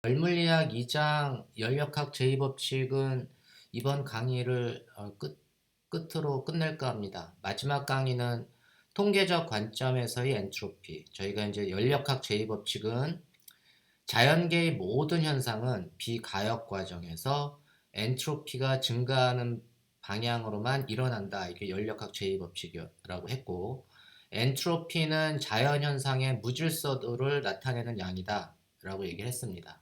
열물리학 2장 열역학 제2법칙은 이번 강의를 끝으로 끝낼까 합니다. 마지막 강의는 통계적 관점에서의 엔트로피. 저희가 이제 열역학 제2법칙은 자연계의 모든 현상은 비가역 과정에서 엔트로피가 증가하는 방향으로만 일어난다. 이게 열역학 제2법칙이라고 했고, 엔트로피는 자연현상의 무질서도를 나타내는 양이다. 라고 얘기를 했습니다.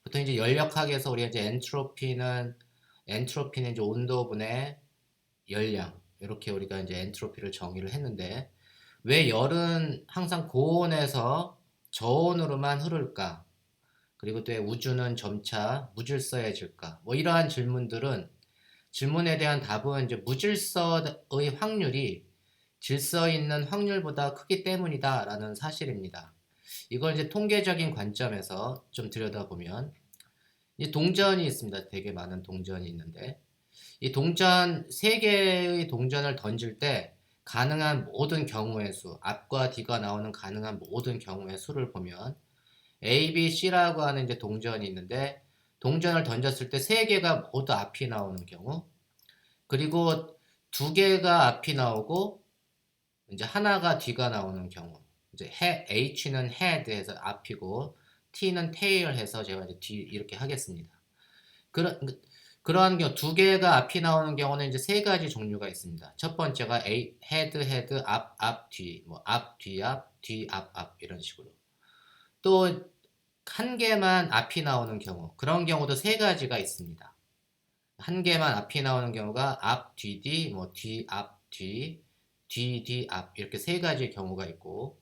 보통 이제 열역학에서 우리가 이제 엔트로피는 이제 온도분의 열량 이렇게 우리가 이제 엔트로피를 정의를 했는데 왜 열은 항상 고온에서 저온으로만 흐를까? 그리고 또 왜 우주는 점차 무질서해질까? 뭐 이러한 질문에 대한 답은 이제 무질서의 확률이 질서 있는 확률보다 크기 때문이다라는 사실입니다. 이걸 이제 통계적인 관점에서 좀 들여다보면 이 동전이 있습니다. 되게 많은 동전이 있는데 이 동전 세 개의 동전을 던질 때 가능한 모든 경우의 수, 앞과 뒤가 나오는 가능한 모든 경우의 수를 보면 A, B, C라고 하는 이제 동전이 있는데 동전을 던졌을 때 세 개가 모두 앞이 나오는 경우, 그리고 두 개가 앞이 나오고 이제 하나가 뒤가 나오는 경우, 이제 H는 head해서 앞이고 T는 tail 해서 제가 이제 뒤 이렇게 하겠습니다. 그러한 경우 두 개가 앞이 나오는 경우는 이제 세 가지 종류가 있습니다. 첫 번째가 헤드, 앞, 뒤, 뭐 앞, 뒤, 앞 이런 식으로. 또 한 개만 앞이 나오는 경우, 그런 경우도 세 가지가 있습니다. 한 개만 앞이 나오는 경우가 앞, 뒤, 뭐 뒤, 앞, 뒤, 앞 이렇게 세 가지의 경우가 있고,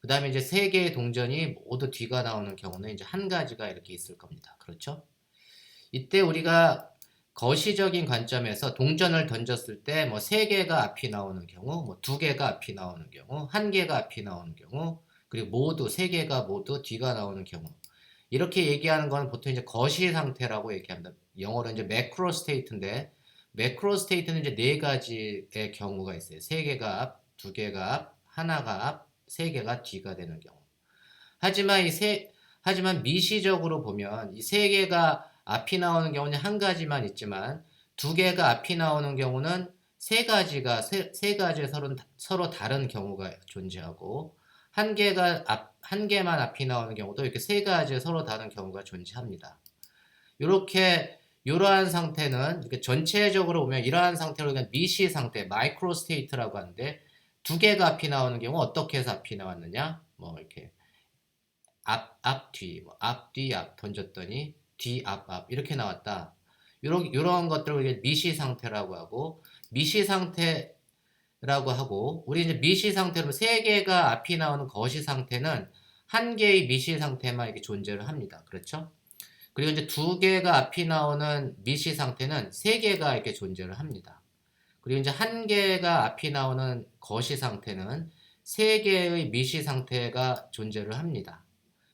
그 다음에 이제 세 개의 동전이 모두 뒤가 나오는 경우는 이제 한 가지가 이렇게 있을 겁니다. 그렇죠? 이때 우리가 거시적인 관점에서 동전을 던졌을 때 뭐 세 개가 앞이 나오는 경우, 뭐 두 개가 앞이 나오는 경우, 한 개가 앞이 나오는 경우, 그리고 모두 세 개가 모두 뒤가 나오는 경우. 이렇게 얘기하는 거는 보통 이제 거시 상태라고 얘기합니다. 영어로 이제 매크로 스테이트인데 매크로 스테이트는 이제 네 가지의 경우가 있어요. 세 개가 앞, 두 개가 앞, 하나가 앞, 세 개가 뒤가 되는 경우. 하지만 하지만 미시적으로 보면 이 세 개가 앞이 나오는 경우는 한 가지만 있지만 두 개가 앞이 나오는 경우는 세 가지 서로 다른 경우가 존재하고 한 개만 앞이 나오는 경우도 이렇게 세 가지 서로 다른 경우가 존재합니다. 이러한 상태는 이렇게 전체적으로 보면 이러한 상태로 그냥 미시 상태, 마이크로 스테이트라고 하는데 두 개가 앞이 나오는 경우 어떻게 해서 앞이 나왔느냐? 뭐 이렇게 앞, 뒤, 뭐 앞, 뒤, 앞 던졌더니 뒤, 앞 이렇게 나왔다. 이런 것들을 우리가 미시 상태라고 하고 미시 상태라고 하고 우리 이제 미시 상태로 세 개가 앞이 나오는 거시 상태는 한 개의 미시 상태만 이렇게 존재를 합니다. 그렇죠? 그리고 이제 두 개가 앞이 나오는 미시 상태는 세 개가 이렇게 존재를 합니다. 그리고 이제 한 개가 앞이 나오는 거시 상태는 세 개의 미시 상태가 존재를 합니다.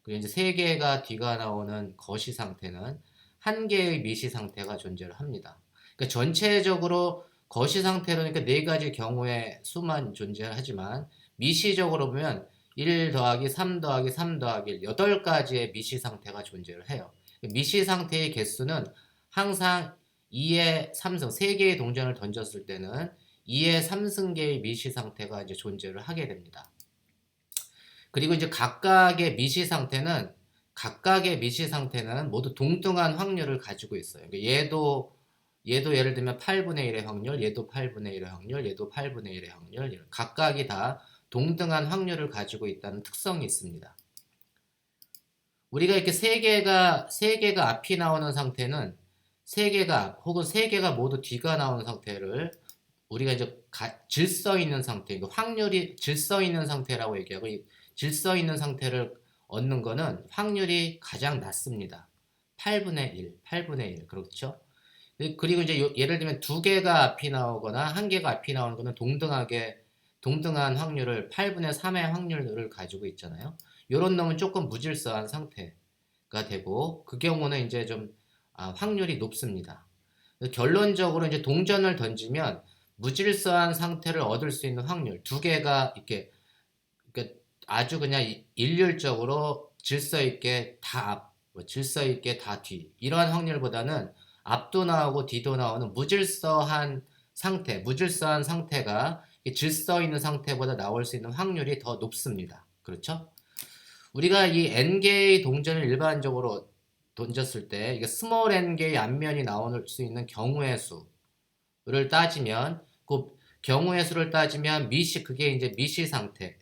그리고 이제 세 개가 뒤가 나오는 거시 상태는 한 개의 미시 상태가 존재를 합니다. 그러니까 전체적으로 거시 상태로니까 네 가지 경우의 수만 존재하지만 미시적으로 보면 1 더하기 3 더하기 3 더하기 1, 8가지의 미시 상태가 존재를 해요. 미시 상태의 개수는 항상 2의 3승, 3개의 동전을 던졌을 때는 2의 3승계의 미시 상태가 이제 존재를 하게 됩니다. 그리고 이제 각각의 미시 상태는 모두 동등한 확률을 가지고 있어요. 그러니까 얘도 예를 들면 8분의 1의 확률, 얘도 8분의 1의 확률, 얘도 8분의 1의 확률, 각각이 다 동등한 확률을 가지고 있다는 특성이 있습니다. 우리가 이렇게 세 개가 앞이 나오는 상태는 세 개가 혹은 세 개가 모두 뒤가 나오는 상태를 우리가 이제 질서 있는 상태, 확률이 질서 있는 상태라고 얘기하고 이 질서 있는 상태를 얻는 거는 확률이 가장 낮습니다. 8분의 1, 8분의 1 그렇죠? 그리고 이제 예를 들면 두 개가 앞이 나오거나 한 개가 앞이 나오는 거는 동등한 확률을 8분의 3의 확률을 가지고 있잖아요. 이런 놈은 조금 무질서한 상태가 되고 그 경우는 이제 좀 확률이 높습니다. 결론적으로 이제 동전을 던지면 무질서한 상태를 얻을 수 있는 확률 두 개가 이렇게 아주 그냥 일률적으로 질서 있게 다 뭐 질서 있게 다 뒤. 이러한 확률보다는 앞도 나오고 뒤도 나오는 무질서한 상태, 무질서한 상태가 이 질서 있는 상태보다 나올 수 있는 확률이 더 높습니다. 그렇죠? 우리가 이 n개의 동전을 일반적으로 던졌을 때 이게 스몰 n개의 앞면이 나올 수 있는 경우의 수를 따지면 그 경우의 수를 따지면 미시 그게 이제 미시 상태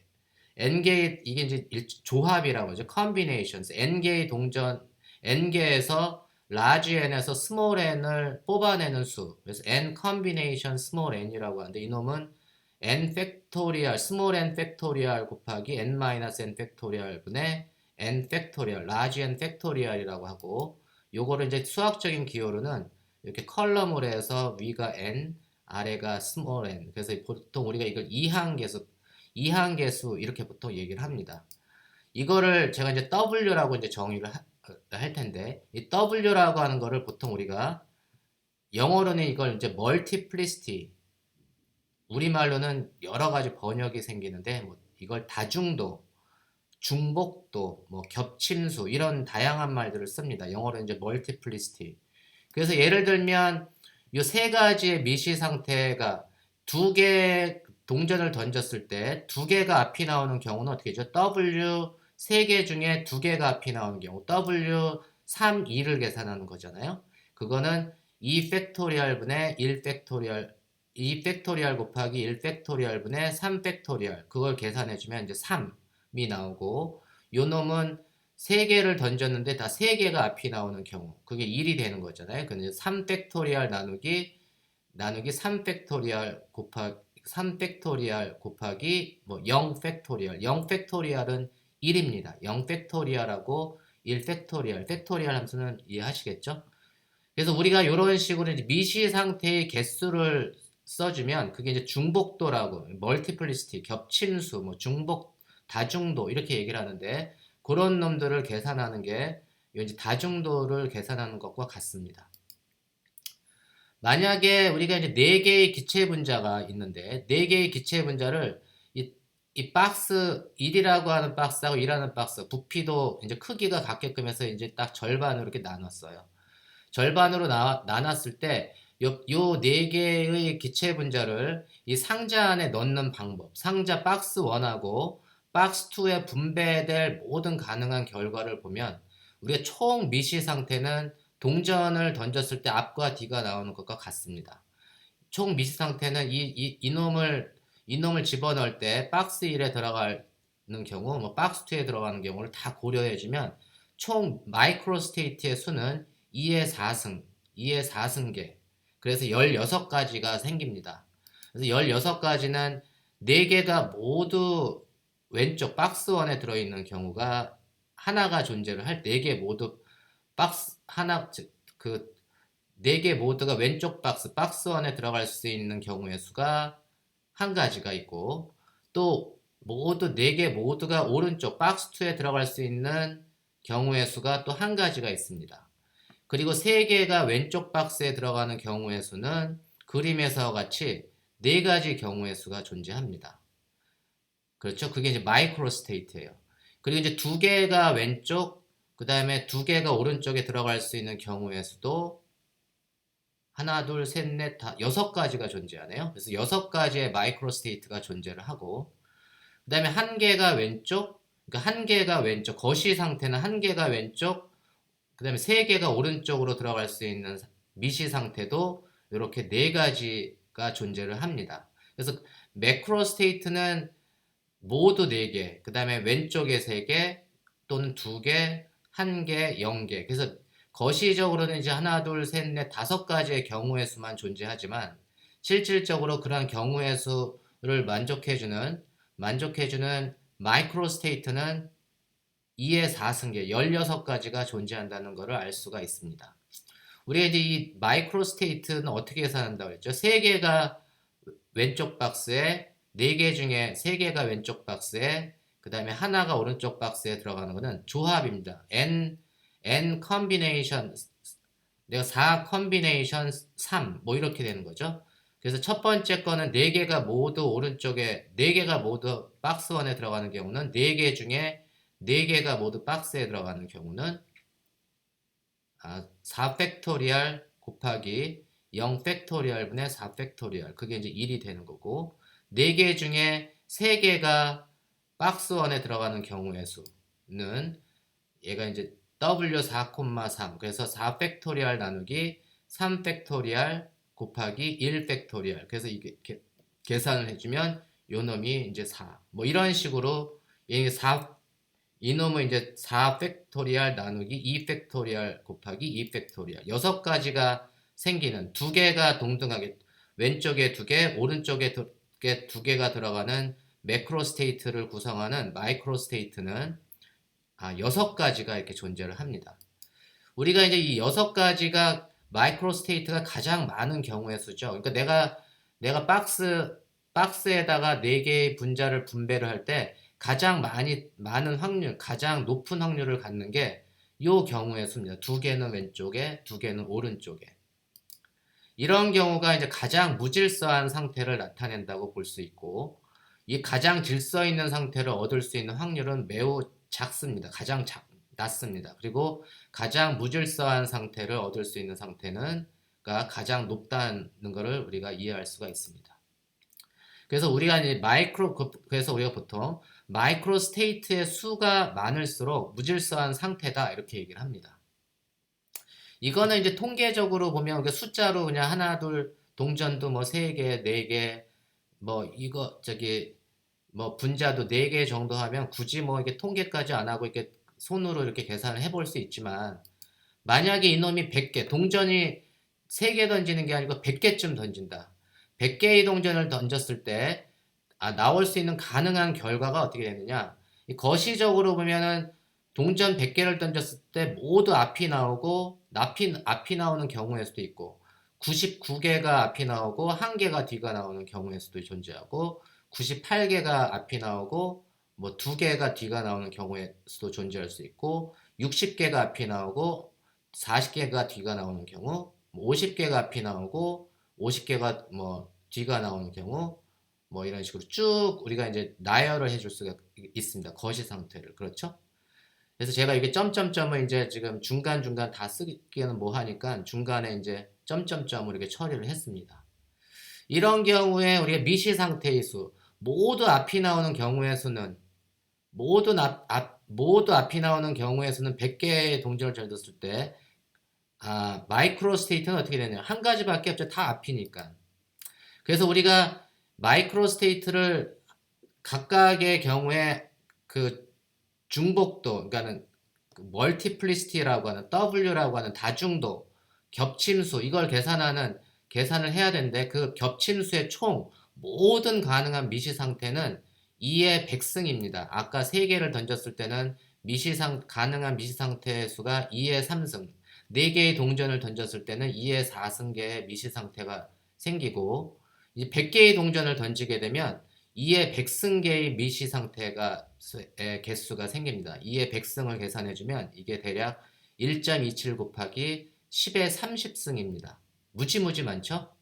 n개의 이게 이제 조합이라고 하죠. combinations n개의 동전 n개에서 large n에서 small n을 뽑아내는 수 그래서 n combination small n이라고 하는데 이놈은 n 팩토리얼 small n 팩토리얼 곱하기 n 마이너스 n 팩토리얼 분의 n 팩토리얼 large n 팩토리얼이라고 하고 요거를 이제 수학적인 기호로는 이렇게 컬럼으로 해서 위가 n 아래가 small n 그래서 보통 우리가 이걸 이항계수 이렇게 보통 얘기를 합니다. 이거를 제가 이제 W라고 이제 정의를 할 텐데 이 W라고 하는 거를 보통 우리가 영어로는 이걸 이제 multiplicity 우리말로는 여러 가지 번역이 생기는데 뭐 이걸 다중도, 중복도, 뭐 겹침수 이런 다양한 말들을 씁니다. 영어로 이제 multiplicity. 그래서 예를 들면 이 세 가지의 미시 상태가 두 개 동전을 던졌을 때 두 개가 앞이 나오는 경우는 어떻게 되죠? W 세 개 중에 두 개가 앞이 나오는 경우 W 3, 2를 계산하는 거잖아요. 그거는 2 팩토리얼 분의 1 팩토리얼 2 팩토리얼 곱하기 1 팩토리얼 분의 3 팩토리얼 그걸 계산해주면 이제 3이 나오고 요 놈은 3개를 던졌는데 다 3개가 앞이 나오는 경우 그게 1이 되는 거잖아요. 그럼 3 팩토리얼 나누기 3 팩토리얼 곱하기 3 팩토리얼 곱하기 뭐 0 팩토리얼 0 팩토리얼은 1입니다. 0 팩토리얼하고 1 팩토리얼 팩토리얼 함수는 이해하시겠죠? 그래서 우리가 이런 식으로 이제 미시 상태의 개수를 써주면 그게 이제 중복도라고 멀티플리시티 겹침수 뭐 중복 다중도 이렇게 얘기를 하는데 그런 놈들을 계산하는 게 이제 다중도를 계산하는 것과 같습니다. 만약에 우리가 이제 4개의 기체 분자가 있는데 4개의 기체 분자를 이 박스 1이라고 하는 박스하고 2라는 박스 부피도 이제 크기가 같게끔 해서 이제 딱 절반으로 이렇게 나눴어요. 절반으로 나눴을 때 요 네 개의 기체 분자를 이 상자 안에 넣는 방법, 상자 박스 1하고 박스 2에 분배될 모든 가능한 결과를 보면 우리가 총 미시 상태는 동전을 던졌을 때 앞과 뒤가 나오는 것과 같습니다. 총 미시 상태는 이놈을 집어넣을 때 박스 1에 들어가는 경우, 뭐 박스 2에 들어가는 경우를 다 고려해주면 총 마이크로 스테이트의 수는 2의 4승, 2의 4승계. 그래서 16가지가 생깁니다. 그래서 16가지는 4개가 모두 왼쪽 박스 1에 들어있는 경우가 하나가 존재를 할 4개 모두 박스 하나 그 4개 모두가 왼쪽 박스 1에 들어갈 수 있는 경우의 수가 한 가지가 있고 또 모두 4개 모두가 오른쪽 박스 2에 들어갈 수 있는 경우의 수가 또 한 가지가 있습니다. 그리고 3개가 왼쪽 박스에 들어가는 경우의 수는 그림에서 같이 4가지 경우의 수가 존재합니다. 그렇죠? 그게 이제 마이크로 스테이트예요. 그리고 이제 2개가 왼쪽, 그 다음에 2개가 오른쪽에 들어갈 수 있는 경우의 수도 하나, 둘, 셋, 넷, 다 6가지가 존재하네요. 그래서 6가지의 마이크로 스테이트가 존재를 하고 그 다음에 한 개가 왼쪽, 그러니까 한 개가 왼쪽, 거시 상태는 한 개가 왼쪽, 그 다음에 3개가 오른쪽으로 들어갈 수 있는 미시 상태도 이렇게 4가지가 존재를 합니다. 그래서 매크로 스테이트는 모두 4개, 그 다음에 왼쪽에 3개, 또는 2개, 1개, 0개. 그래서 거시적으로는 이제 하나, 둘, 셋, 넷, 5가지의 경우의 수만 존재하지만 실질적으로 그런 경우의 수를 만족해주는 마이크로 스테이트는 2의 4승계 16가지가 존재한다는 것을 알 수가 있습니다. 우리가 이제 이 마이크로 스테이트는 어떻게 계산한다고 했죠? 3개가 왼쪽 박스에 4개 중에 3개가 왼쪽 박스에 그 다음에 하나가 오른쪽 박스에 들어가는 것은 조합입니다. n 컨비네이션 내가 4 컨비네이션 3 뭐 이렇게 되는 거죠. 그래서 첫 번째 거는 4개가 모두 오른쪽에 4개가 모두 박스 1에 들어가는 경우는 4개 중에 4개가 모두 박스에 들어가는 경우는 4 팩토리얼 곱하기 0 팩토리얼 분의 4 팩토리얼. 그게 이제 1이 되는 거고, 4개 중에 3개가 박스 원에 들어가는 경우의 수는 얘가 이제 W4,3. 그래서 4 팩토리얼 나누기 3 팩토리얼 곱하기 1 팩토리얼. 그래서 이게 계산을 해주면 요 놈이 이제 4. 뭐 이런 식으로 이놈은 이제 4 팩토리얼 나누기 2 팩토리얼 곱하기 2 팩토리얼. 6가지가 생기는, 2개가 동등하게 왼쪽에 2개, 오른쪽에 2개가 들어가는 매크로 스테이트를 구성하는 마이크로 스테이트는 6가지가 이렇게 존재를 합니다. 우리가 이제 이 6가지가 마이크로 스테이트가 가장 많은 경우의 수죠. 그러니까 내가 박스에다가 4개의 분자를 분배를 할 때 가장 많은 확률, 가장 높은 확률을 갖는 게 이 경우의 수입니다. 2개는 왼쪽에, 2개는 오른쪽에. 이런 경우가 이제 가장 무질서한 상태를 나타낸다고 볼 수 있고, 이 가장 질서 있는 상태를 얻을 수 있는 확률은 매우 작습니다. 낮습니다. 그리고 가장 무질서한 상태를 얻을 수 있는 상태는 가장 높다는 것을 우리가 이해할 수가 있습니다. 그래서 우리가 보통 마이크로 스테이트의 수가 많을수록 무질서한 상태다 이렇게 얘기를 합니다. 이거는 이제 통계적으로 보면 숫자로 그냥 하나, 둘, 동전도 뭐 3개, 4개, 뭐 뭐 분자도 4개 정도 하면 굳이 뭐 이렇게 통계까지 안 하고 이렇게 손으로 이렇게 계산을 해볼 수 있지만, 만약에 이놈이 100개, 동전이 3개 던지는 게 아니고 100개쯤 던진다. 100개의 동전을 던졌을 때 나올 수 있는 가능한 결과가 어떻게 되느냐. 거시적으로 보면은 동전 100개를 던졌을 때 모두 앞이 나오고 앞이 나오는 경우의 수도 있고, 99개가 앞이 나오고 1개가 뒤가 나오는 경우의 수도 존재하고, 98개가 앞이 나오고 뭐 2개가 뒤가 나오는 경우의 수도 존재할 수 있고, 60개가 앞이 나오고 40개가 뒤가 나오는 경우, 50개가 앞이 나오고 50개가 뭐 뒤가 나오는 경우, 뭐 이런 식으로 쭉 우리가 이제 나열을 해줄 수가 있습니다. 거시 상태를. 그렇죠? 그래서 제가 이게 점점점을 이제 지금 중간중간 다 쓰기는 뭐 하니까 중간에 이제 점점점을 이렇게 처리를 했습니다. 이런 경우에 우리가 미시 상태의 수, 모두 앞이 나오는 경우의 수는, 모두 앞이 나오는 경우의 수는 100개의 동전을 던졌을 때, 마이크로 스테이트는 어떻게 되냐. 한 가지밖에 없죠. 다 앞이니까. 그래서 우리가 마이크로 스테이트를 각각의 경우에 그 중복도, 그러니까는 멀티플리시티라고 하는 W라고 하는 다중도, 겹침수, 이걸 계산을 해야 되는데, 그 겹침수의 총 모든 가능한 미시 상태는 2의 백승입니다. 아까 3개를 던졌을 때는 가능한 미시 상태의 수가 2의 3승, 4개의 동전을 던졌을 때는 2의 4승계의 미시 상태가 생기고, 이제 100개의 동전을 던지게 되면 2의 백승계의 미시 상태가 개수가 생깁니다. 2의 백승을 계산해주면 이게 대략 1.27 곱하기 10의 30승입니다. 무지무지 많죠?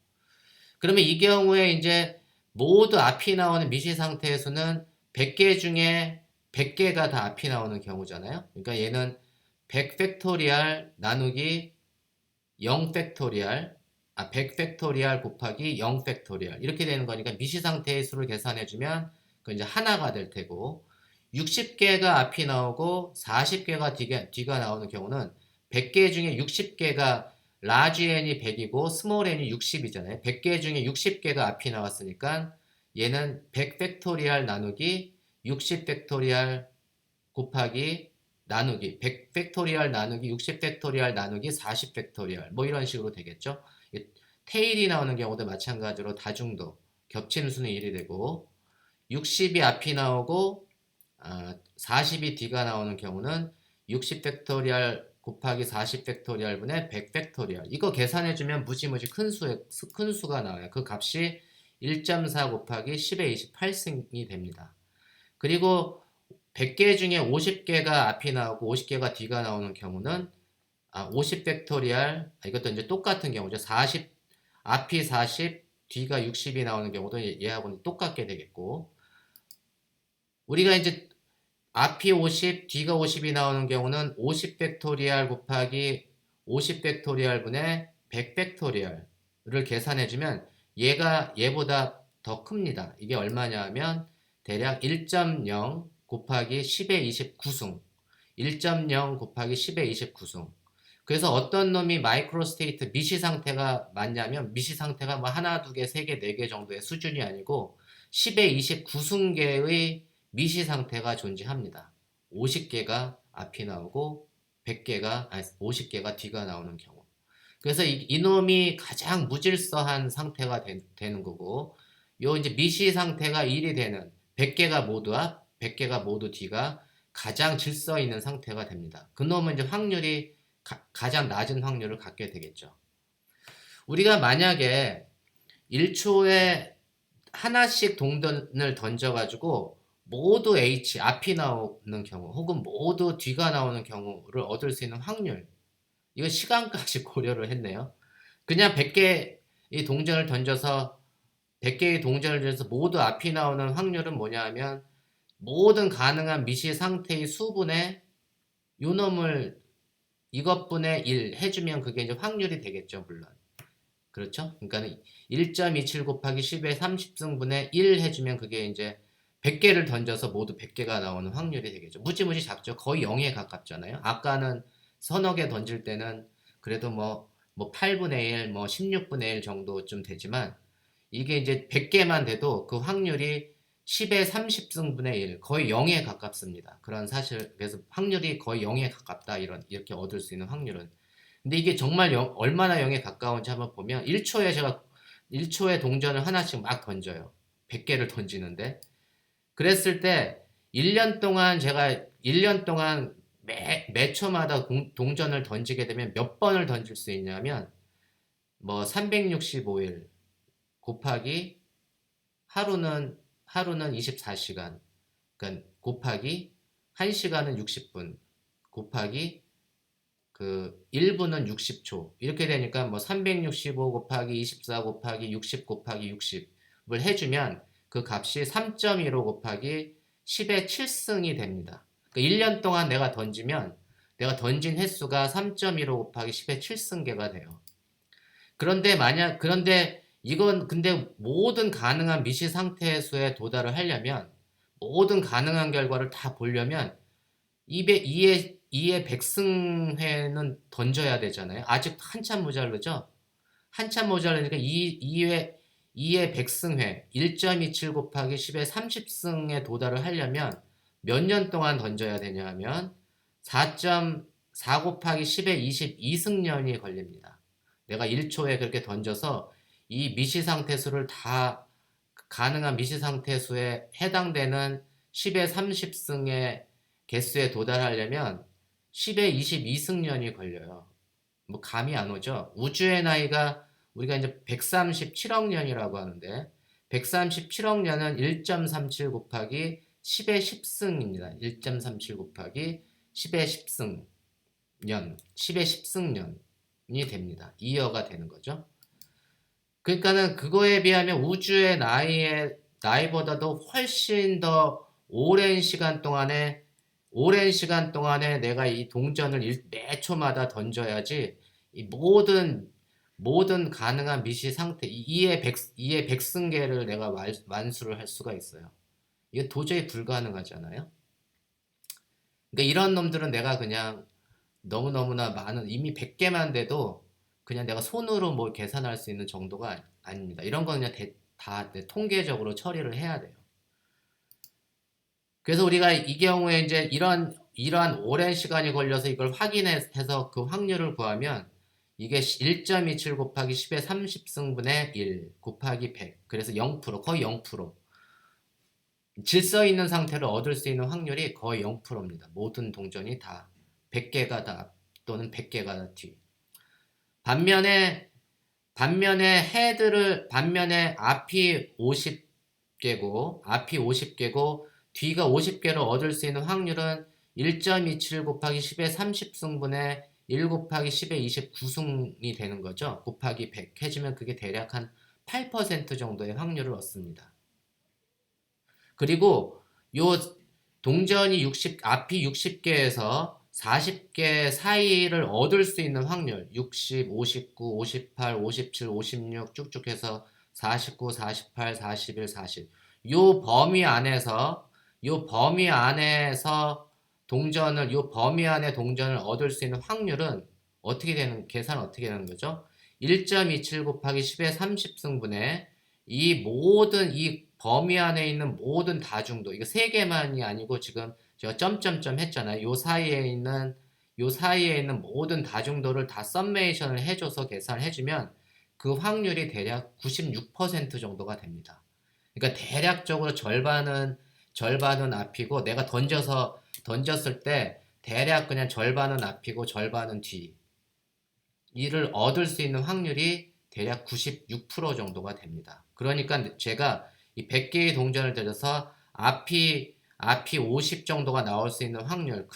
그러면 이 경우에 이제 모두 앞이 나오는 미시 상태의 수는 100개 중에 100개가 다 앞이 나오는 경우잖아요. 그러니까 얘는 100 팩토리얼 나누기 0 팩토리얼, 100 팩토리얼 곱하기 0 팩토리얼 이렇게 되는 거니까 미시 상태의 수를 계산해주면 그 이제 하나가 될 테고, 60개가 앞이 나오고 40개가 뒤가 나오는 경우는 100개 중에 60개가 라지 n이 100이고 스몰 n이 60이잖아요. 100개 중에 60개가 앞이 나왔으니까 얘는 100 팩토리얼 나누기 60 팩토리얼 곱하기 나누기 100 팩토리얼 나누기 60 팩토리얼 나누기 40 팩토리얼 뭐 이런 식으로 되겠죠. 테일이 나오는 경우도 마찬가지로 다중도, 겹침수는 1이 되고, 60이 앞이 나오고 40이 뒤가 나오는 경우는 60 팩토리얼 곱하기 40 팩토리얼 분의 100 팩토리얼. 이거 계산해주면 무지무지 큰 수가 나와요. 그 값이 1.4 곱하기 10의 28승이 됩니다. 그리고 100개 중에 50개가 앞이 나오고 50개가 뒤가 나오는 경우는 50 팩토리얼, 이것도 이제 똑같은 경우죠. 앞이 40, 뒤가 60이 나오는 경우도 얘하고는 똑같게 되겠고, 우리가 이제 앞이 50, 뒤가 50이 나오는 경우는 50 팩토리얼 곱하기 50 팩토리얼분의 100 팩토리얼을 계산해주면 얘보다 더 큽니다. 이게 얼마냐 하면 대략 1.0 곱하기 10의 29승 1.0 곱하기 10의 29승. 그래서 어떤 놈이 마이크로 스테이트 미시 상태가 맞냐면 미시 상태가 뭐 하나, 두 개, 세 개, 네 개 정도의 수준이 아니고 10의 29승계의 미시 상태가 존재합니다. 50개가 앞이 나오고 50개가 뒤가 나오는 경우. 그래서 이놈이 가장 무질서한 상태가 되는 거고, 요 이제 미시 상태가 1이 되는 100개가 모두 앞, 100개가 모두 뒤가 가장 질서 있는 상태가 됩니다. 그놈은 이제 확률이 가장 낮은 확률을 갖게 되겠죠. 우리가 만약에 1초에 하나씩 동전을 던져가지고 모두 H 앞이 나오는 경우 혹은 모두 뒤가 나오는 경우를 얻을 수 있는 확률, 이거 시간까지 고려를 했네요. 그냥 100개의 동전을 던져서 100개의 동전을 던져서 모두 앞이 나오는 확률은 뭐냐 하면 모든 가능한 미시 상태의 수분의 요놈을 이것분의 1 해주면 그게 이제 확률이 되겠죠, 물론. 그렇죠? 그러니까 1.27 곱하기 10의 30승분의 1 해주면 그게 이제 100개를 던져서 모두 100개가 나오는 확률이 되겠죠. 무지무지 작죠. 거의 0에 가깝잖아요. 아까는 서너 개 던질 때는 그래도 뭐 8분의 1, 뭐 16분의 1 정도쯤 되지만 이게 이제 100개만 돼도 그 확률이 10의 30승분의 1, 거의 0에 가깝습니다. 그런 사실, 그래서 확률이 거의 0에 가깝다, 이렇게 얻을 수 있는 확률은. 근데 이게 정말 얼마나 0에 가까운지 한번 보면 1초에 동전을 하나씩 막 던져요. 100개를 던지는데. 그랬을 때 1년 동안 제가 1년 동안 매 초마다 동전을 던지게 되면 몇 번을 던질 수 있냐면 뭐 365일 곱하기 하루는 24시간, 그러니까 곱하기 1시간은 60분, 곱하기 그 1분은 60초, 이렇게 되니까 뭐 365 곱하기 24 곱하기 60 곱하기 60을 해주면 그 값이 3.15 곱하기 10의 7승이 됩니다. 그러니까 1년 동안 내가 던진 횟수가 3.15 곱하기 10의 7승계가 돼요. 그런데 이건 근데 모든 가능한 미시 상태 수에 도달을 하려면, 모든 가능한 결과를 다 보려면 2의 백승회는 던져야 되잖아요. 아직 한참 모자르죠? 한참 모자르니까 2의 백승회 1.27 곱하기 10의 30승에 도달을 하려면 몇 년 동안 던져야 되냐 하면 4.4 곱하기 10의 22승년이 걸립니다. 내가 1초에 그렇게 던져서 이 미시상태수를 다 가능한 미시상태수에 해당되는 10의 30승의 개수에 도달하려면 10의 22승년이 걸려요. 뭐 감이 안 오죠? 우주의 나이가 우리가 이제 137억 년이라고 하는데 137억 년은 1.37 곱하기 10의 10승입니다. 1.37 곱하기 10의 10승 년, 10의 10승년이 됩니다. 2여가 되는 거죠. 그러니까는 그거에 비하면 우주의 나이보다도 훨씬 더 오랜 시간 동안에 내가 이 동전을 매 초마다 던져야지 이 모든 가능한 미시 상태 2의 백승계를 내가 완수를 할 수가 있어요. 이게 도저히 불가능하잖아요. 그러니까 이런 놈들은 내가 그냥 너무너무나 많은, 이미 100개만 돼도 그냥 내가 손으로 뭐 계산할 수 있는 정도가 아닙니다. 이런 건 그냥 다 통계적으로 처리를 해야 돼요. 그래서 우리가 이 경우에 이제 이러한 오랜 시간이 걸려서 이걸 확인해서 그 확률을 구하면 이게 1.27 곱하기 10의 30승분의 1 곱하기 100. 그래서 0%, 거의 0%. 질서 있는 상태를 얻을 수 있는 확률이 거의 0%입니다. 모든 동전이 다 100개가 다 또는 100개가 다 뒤. 반면에 앞이 50개고 뒤가 50개를 얻을 수 있는 확률은 1.27 곱하기 10의 30승분의 1 곱하기 10의 29승이 되는 거죠. 곱하기 100 해주면 그게 대략 한 8% 정도의 확률을 얻습니다. 그리고 요 동전이 앞이 60개에서 40개 사이를 얻을 수 있는 확률 60, 59, 58, 57, 56 쭉쭉 해서 49, 48, 41, 40. 요 범위 안에서 요 범위 안에서 동전을 요 범위 안에 동전을 얻을 수 있는 확률은 어떻게 되는 계산 어떻게 되는 거죠? 1.27 곱하기 10의 30승분의 이 모든 이 범위 안에 있는 모든 다중도 이거 세 개만이 아니고 지금 제가 점점점 했잖아요. 요 사이에 있는 모든 다중도를 다 썸메이션을 해줘서 계산을 해주면 그 확률이 대략 96% 정도가 됩니다. 그러니까 대략적으로 절반은 앞이고 내가 던졌을 때 대략 그냥 절반은 앞이고 절반은 뒤. 이를 얻을 수 있는 확률이 대략 96% 정도가 됩니다. 그러니까 제가 이 100개의 동전을 들여서 앞이 50 정도가 나올 수 있는 확률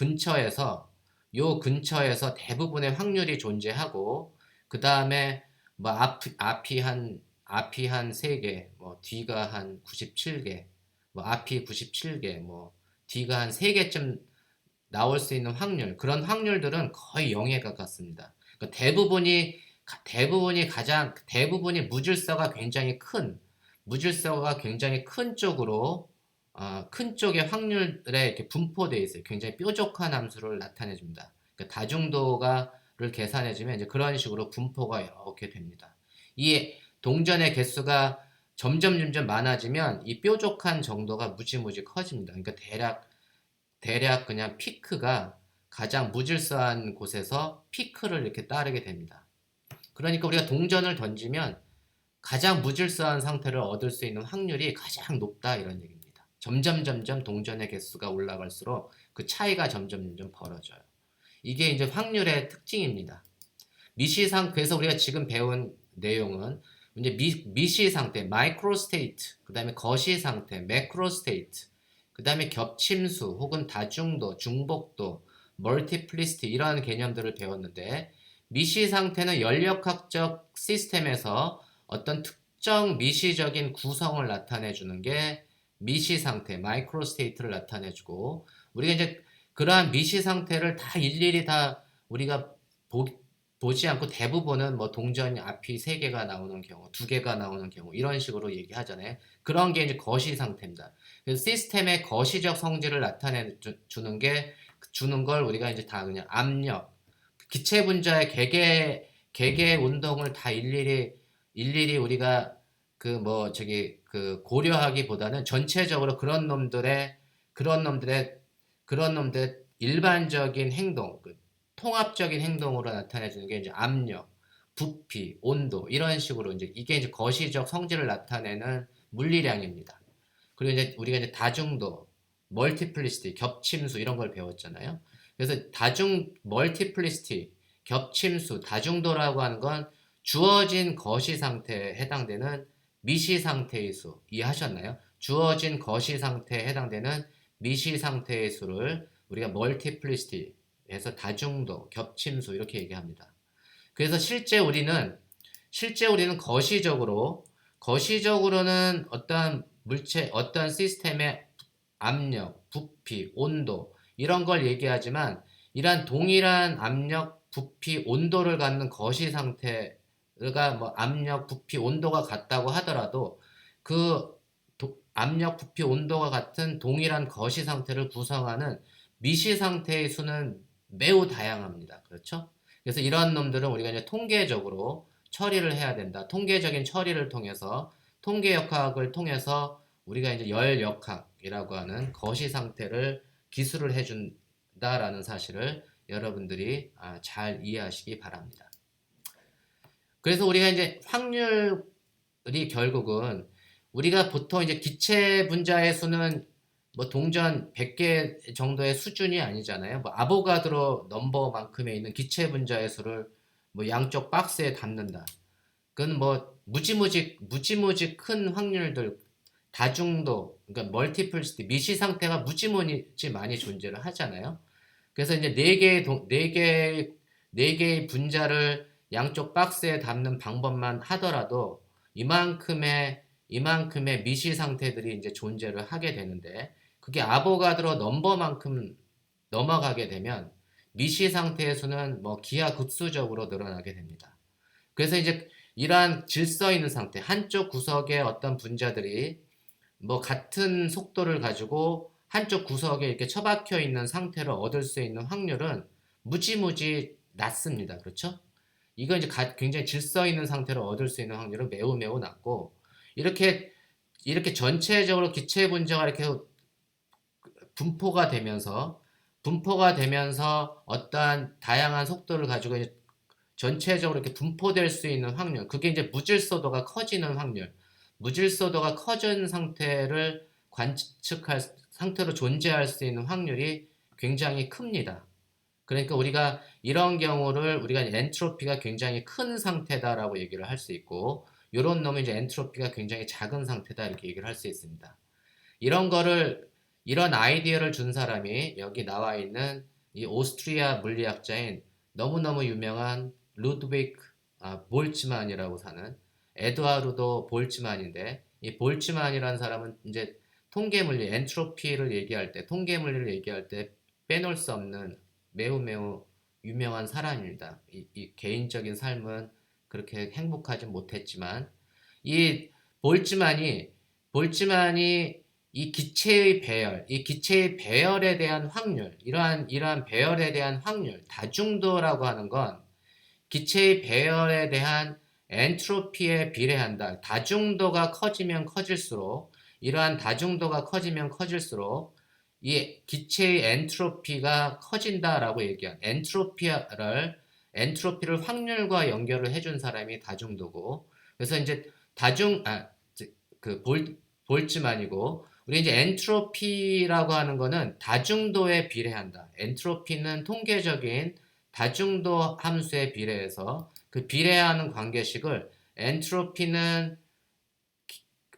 요 근처에서 대부분의 확률이 존재하고 그 다음에 뭐 앞이 한 3개, 뭐 뒤가 한 97개, 뭐 앞이 97개, 뭐 뒤가 한 3개쯤 나올 수 있는 확률 그런 확률들은 거의 0에 가깝습니다. 그러니까 대부분이 무질서가 굉장히 큰 쪽으로 큰 쪽의 확률에 이렇게 분포되어 있어요. 굉장히 뾰족한 함수를 나타내 줍니다. 그러니까 다중도가를 계산해 주면 이제 그런 식으로 분포가 이렇게 됩니다. 이 동전의 개수가 점점 많아지면 이 뾰족한 정도가 무지무지 커집니다. 그러니까 대략 그냥 피크가 가장 무질서한 곳에서 피크를 이렇게 따르게 됩니다. 그러니까 우리가 동전을 던지면 가장 무질서한 상태를 얻을 수 있는 확률이 가장 높다 이런 얘기입니다. 점점 동전의 개수가 올라갈수록 그 차이가 점점 벌어져요. 이게 이제 확률의 특징입니다. 그래서 우리가 지금 배운 내용은 이제 미시 상태, 마이크로 스테이트, 그 다음에 거시 상태, 매크로 스테이트, 그 다음에 겹침수 혹은 다중도, 중복도, 멀티플리시티 이러한 개념들을 배웠는데 미시 상태는 연력학적 시스템에서 어떤 특정 미시적인 구성을 나타내주는 게 미시 상태, 마이크로 스테이트를 나타내주고 우리가 이제 그러한 미시 상태를 다 일일이 다 우리가 보지 않고 대부분은 뭐 동전이 앞이 3개가 나오는 경우, 2개가 나오는 경우 이런 식으로 얘기하잖아요. 그런 게 이제 거시 상태입니다. 그래서 시스템의 거시적 성질을 나타내 주는 걸 우리가 이제 다 그냥 압력, 기체 분자의 개개 운동을 다 일일이 우리가 그 고려하기보다는 전체적으로 그런 놈들의 일반적인 행동, 통합적인 행동으로 나타내주는 게 이제 압력, 부피, 온도 이런 식으로 이게 이제 거시적 성질을 나타내는 물리량입니다. 그리고 이제 우리가 이제 다중도, 멀티플리시티, 겹침수 이런 걸 배웠잖아요. 그래서 멀티플리시티, 겹침수, 다중도라고 하는 건 주어진 거시 상태에 해당되는 미시 상태의 수 이해하셨나요? 주어진 거시 상태에 해당되는 미시 상태의 수를 우리가 멀티플리시티에서 다중도, 겹침수 이렇게 얘기합니다. 그래서 실제 우리는 거시적으로는 어떤 시스템의 압력, 부피, 온도 이런 걸 얘기하지만 이러한 동일한 압력, 부피, 온도를 갖는 거시 상태가 뭐 압력, 부피, 온도가 같다고 하더라도 그 압력, 부피, 온도가 같은 동일한 거시 상태를 구성하는 미시 상태의 수는 매우 다양합니다. 그렇죠? 그래서 이런 놈들은 우리가 이제 통계적으로 처리를 해야 된다. 통계적인 처리를 통해서 통계역학을 통해서 우리가 이제 열역학이라고 하는 거시 상태를 기술을 해준다라는 사실을 여러분들이 잘 이해하시기 바랍니다. 그래서 우리가 이제 확률이 결국은 우리가 보통 이제 기체 분자의 수는 뭐 동전 100개 정도의 수준이 아니잖아요. 뭐 아보가드로 넘버만큼에 있는 기체 분자의 수를 뭐 양쪽 박스에 담는다. 그건 뭐 무지무지 큰 확률들 다중도 그러니까 멀티플시티 미시 상태가 무지무지 많이 존재를 하잖아요. 그래서 이제 네 개의 분자를 양쪽 박스에 담는 방법만 하더라도 이만큼의 미시 상태들이 이제 존재를 하게 되는데 그게 아보가드로 넘버만큼 넘어가게 되면 미시 상태의 수는 뭐 기하급수적으로 늘어나게 됩니다. 그래서 이제 이러한 질서 있는 상태, 한쪽 구석에 어떤 분자들이 뭐 같은 속도를 가지고 한쪽 구석에 이렇게 처박혀 있는 상태를 얻을 수 있는 확률은 무지무지 낮습니다. 그렇죠? 이건 이제 굉장히 질서 있는 상태를 얻을 수 있는 확률은 매우 매우 낮고, 이렇게 전체적으로 기체 분자가 이렇게 분포가 되면서 어떠한 다양한 속도를 가지고 이제 전체적으로 이렇게 분포될 수 있는 확률, 그게 이제 무질서도가 커지는 확률, 무질서도가 커진 상태를 관측할 상태로 존재할 수 있는 확률이 굉장히 큽니다. 그러니까 우리가 이런 경우를 우리가 엔트로피가 굉장히 큰 상태다라고 얘기를 할 수 있고, 이런 놈은 이제 엔트로피가 굉장히 작은 상태다 이렇게 얘기를 할 수 있습니다. 이런 거를 이런 아이디어를 준 사람이 여기 나와 있는 이 오스트리아 물리학자인 너무너무 유명한 루드비크 볼츠만이라고 사는 에드와르도 볼츠만인데, 이 볼츠만이라는 사람은 이제 통계 물리 엔트로피를 얘기할 때, 통계 물리를 얘기할 때 빼놓을 수 없는 매우 매우 유명한 사람입니다. 이 개인적인 삶은 그렇게 행복하지 못했지만, 이 볼츠만이 볼츠만이 이 기체의 배열에 대한 확률, 이러한 배열에 대한 확률, 다중도라고 하는 건 기체의 배열에 대한 엔트로피에 비례한다. 다중도가 커지면 커질수록, 이러한 다중도가 커지면 커질수록 이 기체의 엔트로피가 커진다라고 얘기한 엔트로피를 확률과 연결을 해준 사람이 다중도고, 그래서 이제 다중 아 그 볼츠만이고, 우리 이제 엔트로피라고 하는 거는 다중도에 비례한다. 엔트로피는 통계적인 다중도 함수에 비례해서 그 비례하는 관계식을 엔트로피는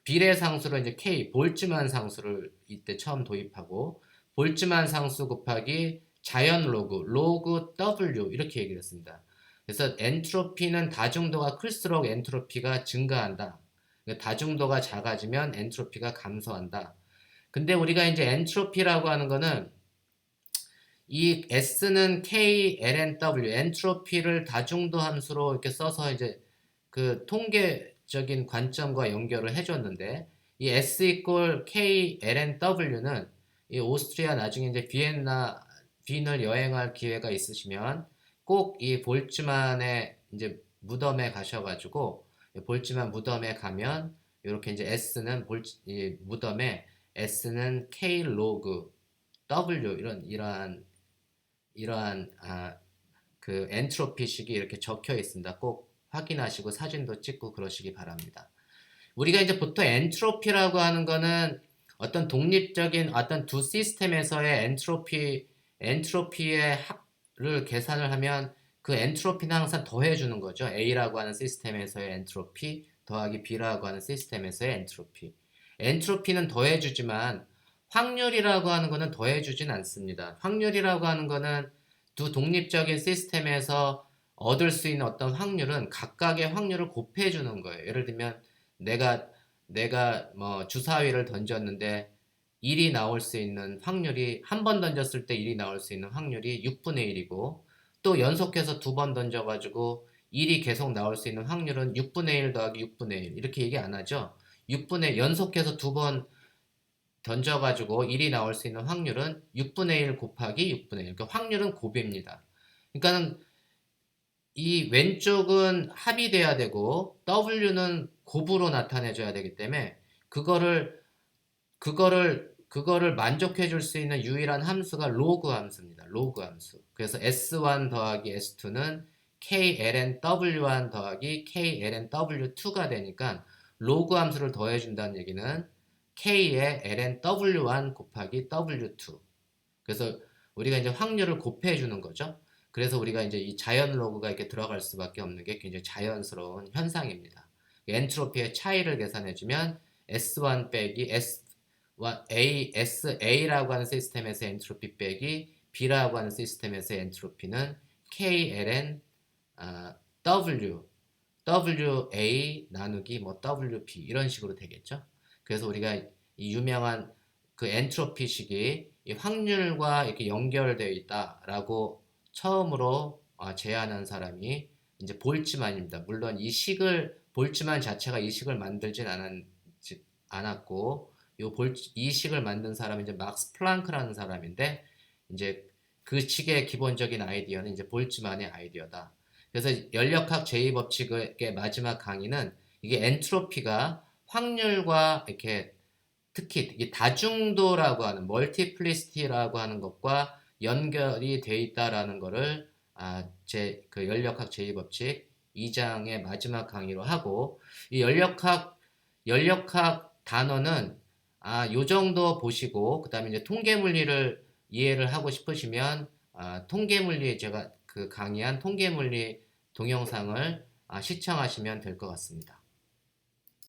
비례 상수로 이제 K 볼츠만 상수를 이때 처음 도입하고, 볼츠만 상수 곱하기 자연 로그 W 이렇게 얘기를 했습니다. 그래서 엔트로피는 다중도가 클수록 엔트로피가 증가한다. 다중도가 작아지면 엔트로피가 감소한다. 근데 우리가 이제 엔트로피라고 하는 거는 이 S는 K, ln, W, 엔트로피를 다중도 함수로 이렇게 써서 이제 그 통계적인 관점과 연결을 해줬는데, 이 S 이꼴 K, ln, W는 이 오스트리아 나중에 이제 빈을 여행할 기회가 있으시면 꼭 이 볼츠만의 이제 무덤에 가셔가지고, 볼츠만 무덤에 가면 이렇게 이제 이 무덤에 S는 K 로그 W 이러한 그 엔트로피식이 이렇게 적혀 있습니다. 꼭 확인하시고 사진도 찍고 그러시기 바랍니다. 우리가 이제 보통 엔트로피라고 하는 거는 어떤 독립적인 어떤 두 시스템에서의 엔트로피를 계산을 하면 그 엔트로피는 항상 더해주는 거죠. A라고 하는 시스템에서의 엔트로피 더하기 B라고 하는 시스템에서의 엔트로피. 엔트로피는 더해주지만 확률이라고 하는 거는 더해주진 않습니다. 확률이라고 하는 거는 두 독립적인 시스템에서 얻을 수 있는 어떤 확률은 각각의 확률을 곱해주는 거예요. 예를 들면 내가 뭐 주사위를 던졌는데 1이 나올 수 있는 확률이, 한 번 던졌을 때 1이 나올 수 있는 확률이 6분의 1이고, 또 연속해서 두 번 던져가지고 1이 계속 나올 수 있는 확률은 6분의 1 더하기 6분의 1 이렇게 얘기 안 하죠. 연속해서 두 번 던져가지고 1이 나올 수 있는 확률은 6분의 1 곱하기 6분의 1. 그러니까 확률은 곱입니다. 그러니까는 이 왼쪽은 합이 돼야 되고 W는 곱으로 나타내줘야 되기 때문에 그거를 만족해 줄 수 있는 유일한 함수가 로그 함수입니다. 로그 함수. 그래서 S1 더하기 S2는 KLN W1 더하기 KLN W2가 되니까 로그 함수를 더해준다는 얘기는 K의 ln W1 곱하기 W2. 그래서 우리가 이제 확률을 곱해주는 거죠. 그래서 우리가 이제 이 자연 로그가 이렇게 들어갈 수밖에 없는 게 굉장히 자연스러운 현상입니다. 엔트로피의 차이를 계산해주면 S1 빼기 Sa라고 하는 시스템에서 엔트로피 빼기 B라고 하는 시스템에서 엔트로피는 KLN WA 나누기 뭐 WB 이런 식으로 되겠죠. 그래서 우리가 이 유명한 그 엔트로피식이 이 확률과 이렇게 연결되어 있다라고 처음으로 제안한 사람이 이제 볼츠만입니다. 물론 이 식을 볼츠만 자체가 이 식을 만들진 않았고 이 식을 만든 사람은 이제 막스 플랑크라는 사람인데 이제 그 식의 기본적인 아이디어는 이제 볼츠만의 아이디어다. 그래서 연력학 제2법칙의 마지막 강의는 이게 엔트로피가 확률과 이렇게 특히 이 다중도라고 하는 멀티플리시티라고 하는 것과 연결이 돼 있다라는 거를 제 그 연력학 제2법칙 2장의 마지막 강의로 하고 이 연력학 단어는 요 정도 보시고 그다음에 이제 통계 물리를 이해를 하고 싶으시면 통계 물리 제가 그 강의한 통계 물리 동영상을 시청하시면 될 것 같습니다.